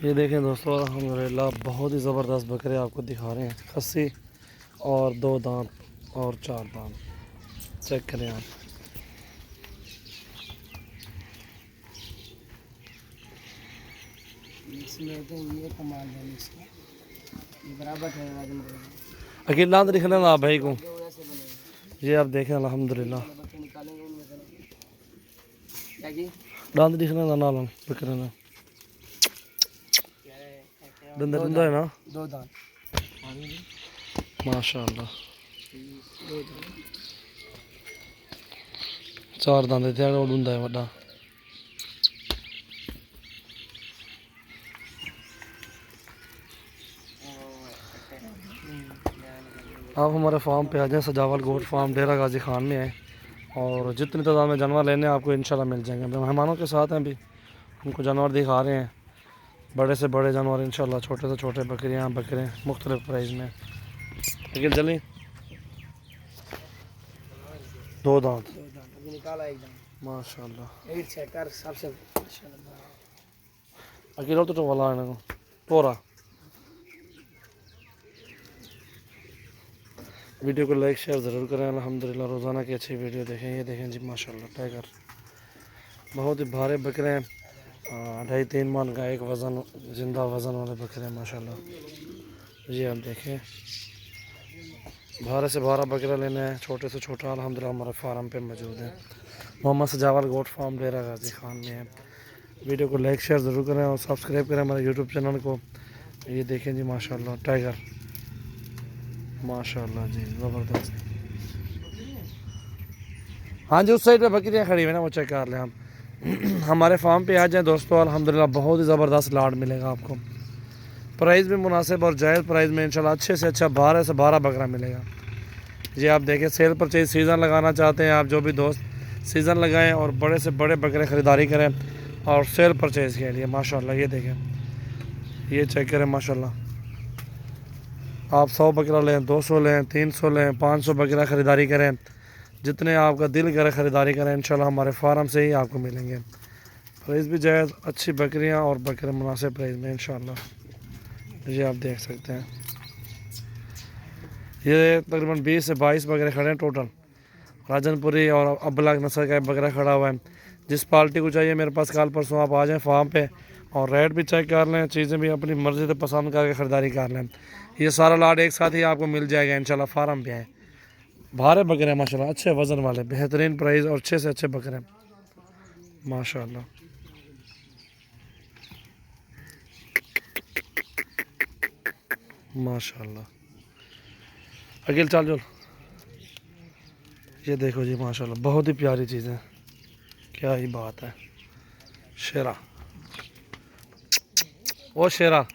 ये देखें दोस्तों, अल्हम्दुलिल्लाह बहुत ही ज़बरदस्त बकरे आपको दिखा रहे हैं। खस्सी और 2 दांत और 4 दांत, चेक करें आप। इसमें तो ये कमाल है इसका, बराबर है वजन रहेगा। अकेला दांत दिखने ना आप भाई को, जो वैसे बनेगा ये आप देखें अल्हम्दुलिल्लाह। बच्चे निकालेंगे उनमें से क्या जी दांत दिखने ना ना बकरे ना, दंदा दंदा है ना 2 दांत माशाअल्लाह। 2 दांत 4 दांत थे और डूंदा है वड्डा। आप हमारे फार्म पे आ जाएं, सजावल गोट फार्म डेरा गाजी खान में है। और जितनी तादाद में जानवर लेने आपको इंशाल्लाह मिल जाएंगे। मेहमानों के साथ हैं, अभी उनको जानवर दिखा रहे हैं, बड़े से बड़े जानवर इंशाल्लाह, छोटे से छोटे बकरियां बकरे मुख्तलिफ प्राइस में। लेकिन चलें 2 दांत अभी निकाला एकदम माशाल्लाह। 8 चेकर सबसे अकेला तो वाला है ना तोरा। वीडियो को लाइक शेयर ज़रूर करें। अल्हम्दुलिल्लाह रोज़ाना की अच्छी वीडियो देखें। ये देखें जी माशाल्लाह टाइगर, बहुत ही भारे बकरे हैं। 2.5-3 मन का एक वज़न, ज़िंदा वज़न वाले बकरे हैं माशाल्लाह। जी आप देखें, भारे से भारा बकरा लेना है, छोटे से छोटा, अल्हम्दुलिल्लाह हमारे फार्म पे मौजूद है। मोहम्मद सजावल गोट फार्म डेरा गाजी खान में है। वीडियो को लाइक शेयर ज़रूर करें और सब्सक्राइब करें हमारे यूट्यूब चैनल को। ये देखें जी माशाल्लाह टाइगर, माशाल्लाह जी ज़बरदस्त। हाँ जी, उस साइड पे बकरियाँ खड़ी हुई ना, वो चेक कर लें हम। हमारे फार्म पे आ जाएं दोस्तों, अल्हम्दुलिल्लाह बहुत ही ज़बरदस्त लाड मिलेगा आपको। प्राइस भी मुनासिब और जायज़ प्राइस में इंशाल्लाह अच्छे से अच्छा 12 से 12 बकरा मिलेगा। जी आप देखें, सेल परचेज सीज़न लगाना चाहते हैं आप, जो भी दोस्त सीज़न लगाएं और बड़े से बड़े बकरे ख़रीदारी करें और सेल परचेज़ के लिए माशाल्लाह। ये देखें, ये चेक करें माशाल्लाह। आप 100 बकरा लें, 200 लें, 300 लें, 500 बकरा ख़रीदारी करें, जितने आपका दिल करे ख़रीदारी करें, इंशाल्लाह हमारे फार्म से ही आपको मिलेंगे। प्राइस भी जायज़, अच्छी बकरियां और बकरे मुनासिब प्राइस में इंशाल्लाह। ये आप देख सकते हैं, ये तकरीबन 20 से 22 बकरे खड़े हैं टोटल। राजनपुरी और अबलाग नस्ल का बकरा खड़ा हुआ है। जिस पार्टी को चाहिए मेरे पास कल परसों आप आ जाएँ फार्म पे, और रेट भी चेक कर लें, चीज़ें भी अपनी मर्ज़ी से पसंद करके ख़रीदारी कर लें। ये सारा लाड एक साथ ही आपको मिल जाएगा इंशाल्लाह। फार्म पे आए, भारे बकरे हैं माशाल्लाह, अच्छे वज़न वाले, बेहतरीन प्राइस और अच्छे से अच्छे बकरे माशाल्लाह। माशाल्लाह अकेल चल चल। ये देखो जी माशाल्लाह, बहुत ही प्यारी चीज़ें, क्या ही बात है। शेरा, ओ शेरा,